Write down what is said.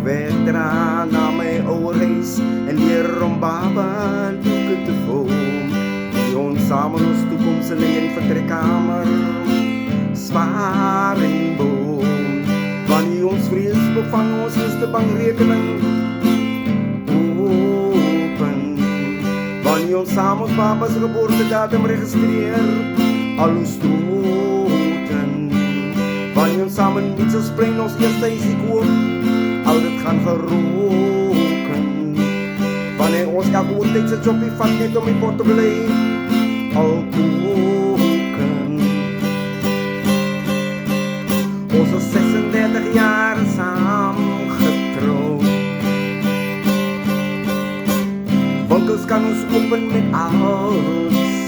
Wegdra naar mijn oude huis en leer om baba doeken te voelen. Die ons samen ons toekomst alleen vertrekkamer Sparingboom. Wanneer ons vrees bevang ons is de bankrekening open. Wanneer ons samen ons baba's geboortedatum registreer al ons stoten. Wanneer ons samen iets als plein ons eerste huisie koop al dit gaan geroken. Wanneer ons elke oortijdse jobbie vat net om in pot te blij al koken. Ons is 36 jaar saam getrouwd. Winkels kan ons open met alles